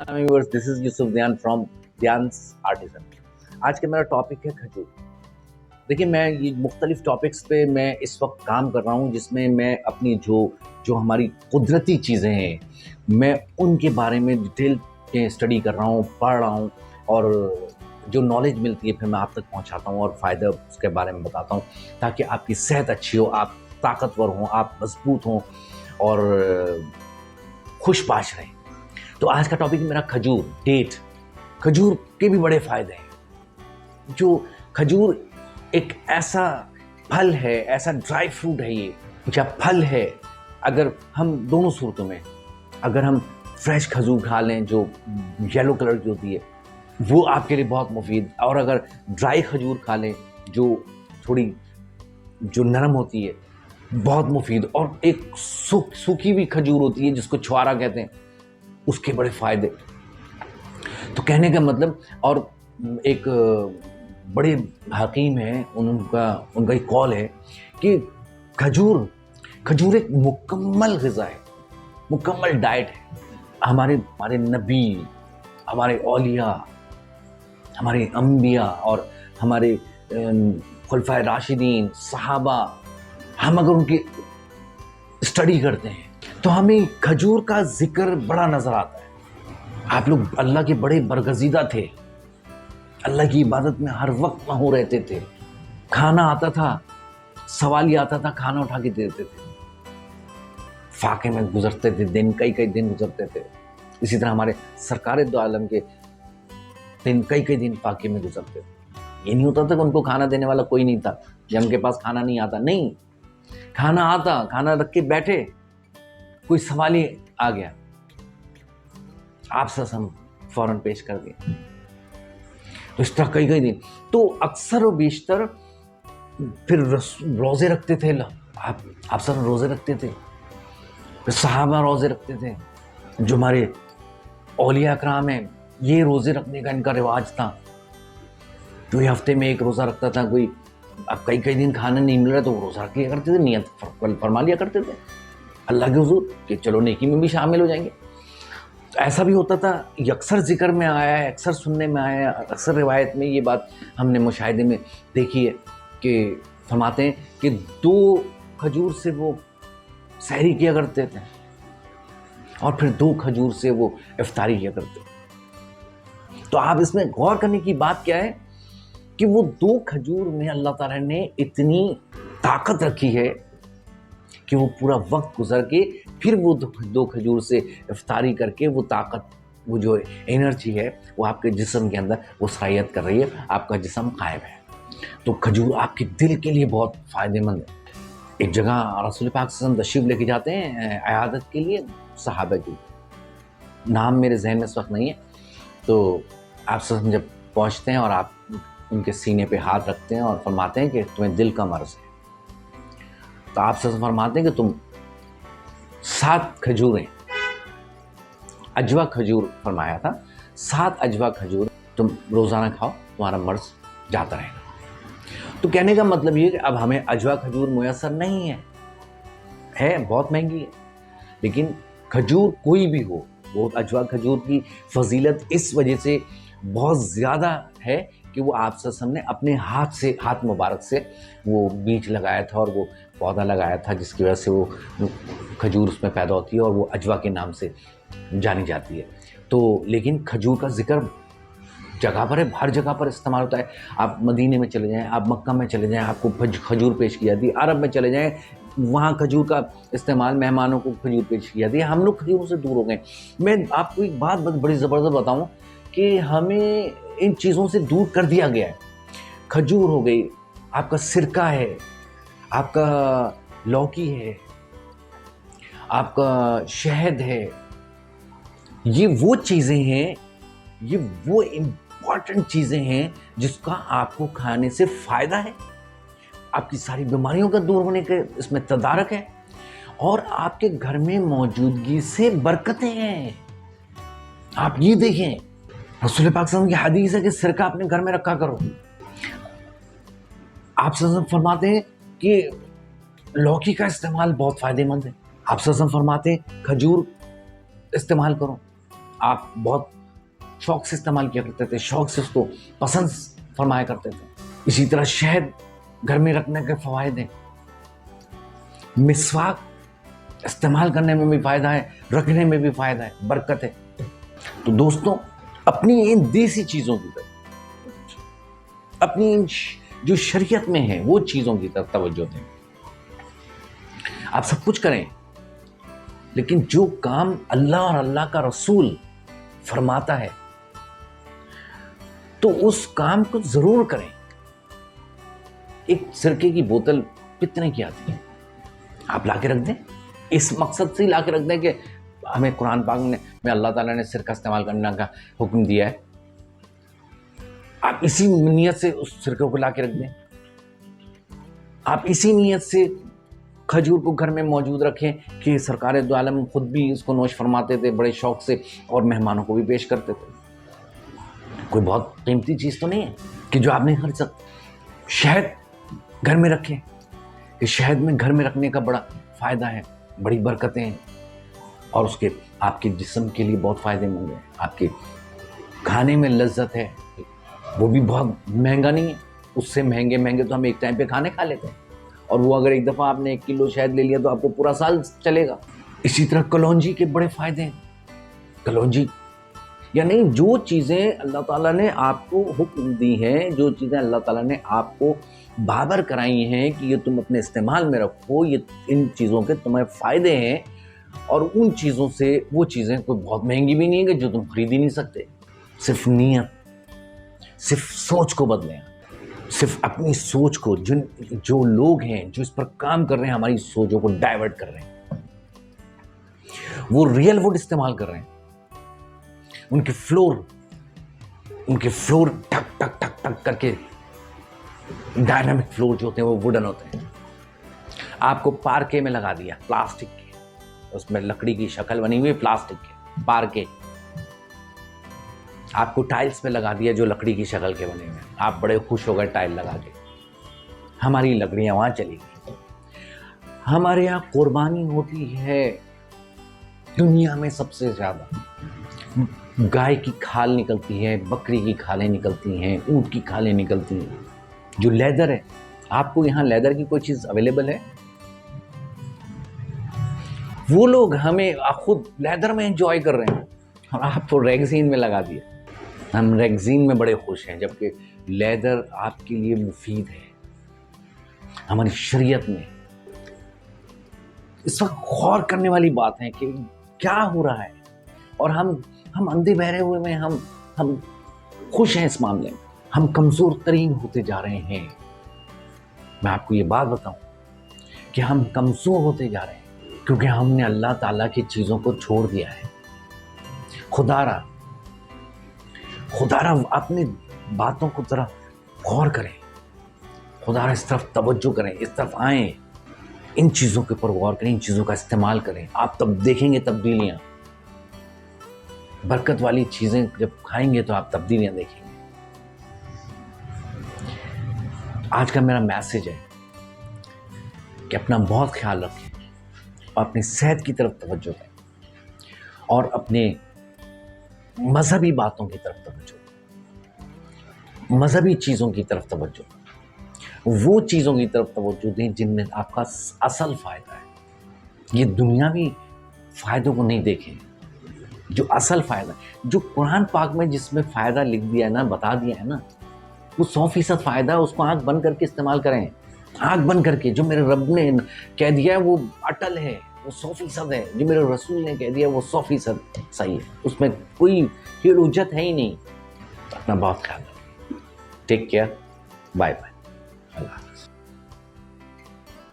Viewers, this is Yusuf ध्यान from ध्यान्स artesian. आज का मेरा टॉपिक है खजूर। देखिए, मैं ये मुख्तलिफ टॉपिक्स पे मैं इस वक्त काम कर रहा हूँ, जिसमें मैं अपनी जो जो हमारी कुदरती चीज़ें हैं, मैं उनके बारे में डिटेल के स्टडी कर रहा हूँ, पढ़ रहा हूँ, और जो नॉलेज मिलती है फिर मैं आप तक पहुँचाता हूँ और फ़ायदा उसके बारे में बताता हूँ, ताकि आपकी सेहत अच्छी हो, आप ताकतवर हों, आप मजबूत हों और खुशबाश रहें। तो आज का टॉपिक मेरा खजूर, डेट। खजूर के भी बड़े फायदे हैं। जो खजूर एक ऐसा फल है, ऐसा ड्राई फ्रूट है, ये जब फल है, अगर हम दोनों सूरतों में, अगर हम फ्रेश खजूर खा लें जो येलो कलर की होती है, वो आपके लिए बहुत मुफीद, और अगर ड्राई खजूर खा लें जो थोड़ी जो नरम होती है, बहुत मुफीद। और एक सूखी भी खजूर होती है जिसको छुआरा कहते हैं, उसके बड़े फायदे। तो कहने का मतलब, और एक बड़े हकीम हैं, उनका एक कॉल है कि खजूर एक मुकम्मल ग़िज़ा है, मुकम्मल डाइट है। हमारे नबी, हमारे औलिया, हमारे अंबिया और हमारे खुलफाए राशिदीन, सहाबा, हम अगर उनकी स्टडी करते हैं तो हमें खजूर का जिक्र बड़ा नजर आता है। आप लोग अल्लाह के बड़े बरगजीदा थे, अल्लाह की इबादत में हर वक्त महो रहते थे। खाना आता था, सवाल ये आता था, खाना उठा के देते थे, फाके में गुजरते थे दिन, कई दिन गुजरते थे। इसी तरह हमारे सरकार दो आलम के दिन कई दिन फाके में गुजरते थे। ये नहीं होता था कि उनको खाना देने वाला कोई नहीं था, या उनके पास खाना नहीं आता। नहीं, खाना आता, खाना रख के बैठे, कोई सवाल ही आ गया, आप हम फौरन पेश कर दिए। तो इस तरह कई दिन, तो अक्सर और बेशतर फिर रोज़े रखते थे। आप सब रोज़े रखते थे, फिर सहाबा रोज़े रखते थे। जो हमारे औलिया अकराम हैं, ये रोज़े रखने का इनका रिवाज था। कोई हफ्ते में एक रोज़ा रखता था, कोई अब कई दिन खाना नहीं मिल रहा तो वो रोज़ा रख लिया करते थे, नियत फरमा लिया करते थे अल्लाह के हुजूर कि चलो नेकी में भी शामिल हो जाएंगे। तो ऐसा भी होता था, ये अक्सर जिक्र में आया है, अक्सर सुनने में आया है, अक्सर रिवायत में ये बात हमने मुशाहिदे में देखी है कि फरमाते हैं कि 2 खजूर से वो सहरी किया करते थे और फिर 2 खजूर से वो इफ्तारी किया करते थे। तो आप इसमें गौर करने की बात क्या है कि वो 2 खजूर में अल्लाह ताला ने इतनी ताकत रखी है कि वो पूरा वक्त गुजर के फिर वो 2 खजूर से इफ्तारी करके वो ताकत, वो जो एनर्जी है, वो आपके जिस्म के अंदर वो सरायत कर रही है, आपका जिस्म कायम है। तो खजूर आपके दिल के लिए बहुत फ़ायदेमंद है। एक जगह रसूल पाक सल्लल्लाहु अलैहि वसल्लम तशरीफ़ लेके जाते हैं इयादत के लिए, सहाबा की, नाम मेरे जहन में इस वक्त नहीं है। तो आप सब जब पहुँचते हैं और आप उनके सीने पे हाथ रखते हैं और फरमाते हैं कि तुम्हें दिल का मर्ज़ है, तो आप सब फरमाते हैं कि तुम 7 खजूरें, अजवा खजूर फरमाया था, 7 अजवा खजूर तुम रोज़ाना खाओ, तुम्हारा मर्ज़ जाता रहेगा। तो कहने का मतलब ये कि अब हमें अजवा खजूर मुयस्सर नहीं है, बहुत महंगी है, लेकिन खजूर कोई भी हो, वो अजवा खजूर की फजीलत इस वजह से बहुत ज़्यादा है कि वो आप सब ने अपने हाथ मुबारक से वो बीज लगाया था और वो पौधा लगाया था, जिसकी वजह से वो खजूर उसमें पैदा होती है और वो अजवा के नाम से जानी जाती है। तो लेकिन खजूर का जिक्र जगह पर है, हर जगह पर इस्तेमाल होता है। आप मदीने में चले जाएं, आप मक्का में चले जाएं, आपको खजूर पेश की जाती है। अरब में चले जाएं, वहाँ खजूर का इस्तेमाल, मेहमानों को खजूर पेश की जाती है। हम लोग खजूरों से दूर हो गए। मैं आपको एक बात बड़ी ज़बरदस्त बताऊँ कि हमें इन चीज़ों से दूर कर दिया गया है। खजूर हो गई, आपका सिरका है, आपका लौकी है, आपका शहद है, ये वो चीज़ें हैं, ये वो इम्पॉर्टेंट चीज़ें हैं जिसका आपको खाने से फ़ायदा है, आपकी सारी बीमारियों का दूर होने के इसमें तदारक है, और आपके घर में मौजूदगी से बरकतें हैं। आप ये देखें, रसूल पाक सल्लल्लाहु अलैहि वसल्लम की हदीस है कि सिरका अपने घर में रखा करो। आप सल्लल्लाहु अलैहि वसल्लम फरमाते हैं कि लौकी का इस्तेमाल बहुत फ़ायदेमंद है। आप सल्लल्लाहु अलैहि वसल्लम फरमाते हैं खजूर इस्तेमाल करो। آپ بہت شوق سے استعمال کیا کرتے تھے, شوق سے اس کو پسند فرمایا کرتے تھے. اسی طرح شہد گھر میں رکھنے کے فوائد ہیں, مسواک استعمال کرنے میں بھی فائدہ ہے, رکھنے میں بھی فائدہ ہے, برکت ہے. تو دوستوں, اپنی ان دیسی چیزوں کی طرف, اپنی جو شریعت میں ہے وہ چیزوں کی طرف توجہ دیں. آپ سب کچھ کریں, لیکن جو کام اللہ اور اللہ کا رسول فرماتا ہے تو اس کام کو ضرور کریں. ایک سرکے کی بوتل کتنے کی آتی ہے, آپ لا کے رکھ دیں, اس مقصد سے لا کے رکھ دیں کہ ہمیں قرآن پاک میں اللہ تعالیٰ نے سرکہ استعمال کرنے کا حکم دیا ہے. آپ اسی نیت سے اس سرکے کو لا کے رکھ دیں. آپ اسی نیت سے کھجور کو گھر میں موجود رکھیں کہ سرکار دو عالم خود بھی اس کو نوش فرماتے تھے بڑے شوق سے, اور مہمانوں کو بھی پیش کرتے تھے. کوئی بہت قیمتی چیز تو نہیں ہے کہ جو آپ نہیں خرید سکتے. شہد گھر میں رکھیں کہ شہد میں گھر میں رکھنے کا بڑا فائدہ ہے, بڑی برکتیں ہیں, اور اس کے آپ کے جسم کے لیے بہت فائدے مند ہے. آپ کے کھانے میں لذت ہے, وہ بھی بہت مہنگا نہیں ہے. اس سے مہنگے تو ہم ایک ٹائم پہ کھانے کھا لیتے ہیں, اور وہ اگر ایک دفعہ آپ نے 1 کلو شہد لے لیا تو آپ کو پورا سال چلے گا. اسی طرح کلونجی کے بڑے فائدے ہیں. کلونجی یعنی جو چیزیں اللہ تعالیٰ نے آپ کو حکم دی ہیں, جو چیزیں اللہ تعالیٰ نے آپ کو بابر کرائی ہیں کہ یہ تم اپنے استعمال میں رکھو, یہ ان چیزوں کے تمہیں فائدے ہیں, اور ان چیزوں سے وہ چیزیں کوئی بہت مہنگی بھی نہیں ہے کہ جو تم خرید ہی نہیں سکتے. صرف نیت, صرف سوچ کو بدلیں, صرف اپنی سوچ کو. جو لوگ ہیں جو اس پر کام کر رہے ہیں, ہماری سوچوں کو ڈائیورٹ کر رہے ہیں, وہ ریئل ووڈ استعمال کر رہے ہیں. ان کے فلور ٹک ٹک ٹک ٹک کر کے, ڈائنامک فلور جو ہوتے ہیں وہ ووڈن ہوتے ہیں. آپ کو پارکے میں لگا دیا پلاسٹک کے, اس میں لکڑی کی شکل بنی ہوئی پلاسٹک کے پارکے. آپ کو ٹائلز پہ لگا دیا جو لکڑی کی شکل کے بنے ہوئے, آپ بڑے خوش ہو گئے ٹائل لگا کے. ہماری لکڑیاں وہاں چلی گئی. ہمارے یہاں قربانی ہوتی ہے دنیا میں سب سے زیادہ. گائے کی کھال نکلتی ہے, بکری کی کھالیں نکلتی ہیں, اونٹ کی کھالیں نکلتی ہیں. جو لیدر ہے, آپ کو یہاں لیدر کی کوئی چیز اویلیبل ہے؟ وہ لوگ ہمیں خود لیدر میں انجوائے کر رہے ہیں, اور آپ کو ریگزین میں لگا دیا. ہم ریگزین میں بڑے خوش ہیں, جبکہ لیدر آپ کے لیے مفید ہے. ہماری شریعت میں اس وقت غور کرنے والی بات ہے کہ کیا ہو رہا ہے, اور ہم اندھے بہرے ہوئے میں ہم خوش ہیں اس معاملے میں. ہم کمزور ترین ہوتے جا رہے ہیں. میں آپ کو یہ بات بتاؤں کہ ہم کمزور ہوتے جا رہے ہیں کیونکہ ہم نے اللہ تعالیٰ کی چیزوں کو چھوڑ دیا ہے. خدا را اپنی باتوں کو ذرا غور کریں, خدا را اس طرف توجہ کریں, اس طرف آئیں, ان چیزوں کے اوپر غور کریں, ان چیزوں کا استعمال کریں. آپ تب دیکھیں گے تبدیلیاں. برکت والی چیزیں جب کھائیں گے تو آپ تبدیلیاں دیکھیں گے. آج کا میرا میسج ہے کہ اپنا بہت خیال رکھیں, اور اپنی صحت کی طرف توجہ دیں, اور اپنے مذہبی باتوں کی طرف توجہ دیں, مذہبی چیزوں کی طرف توجہ دیں. وہ چیزوں کی طرف توجہ دیں جن میں آپ کا اصل فائدہ ہے. یہ دنیاوی فائدوں کو نہیں دیکھیں, جو اصل فائدہ ہے, جو قرآن پاک میں جس میں فائدہ لکھ دیا ہے نا, بتا دیا ہے نا, وہ 100% فائدہ ہے. اس کو آنکھ بند کر کے استعمال کریں, آنکھ بند کر کے. جو میرے رب نے کہہ دیا ہے وہ اٹل ہے, وہ 100% ہے. جو میرے رسول نے کہہ دیا وہ 100% صحیح ہے. اس میں کوئی حجت ہے ہی نہیں. اپنا بہت خیال رکھیں. Take care. Bye bye. اللہ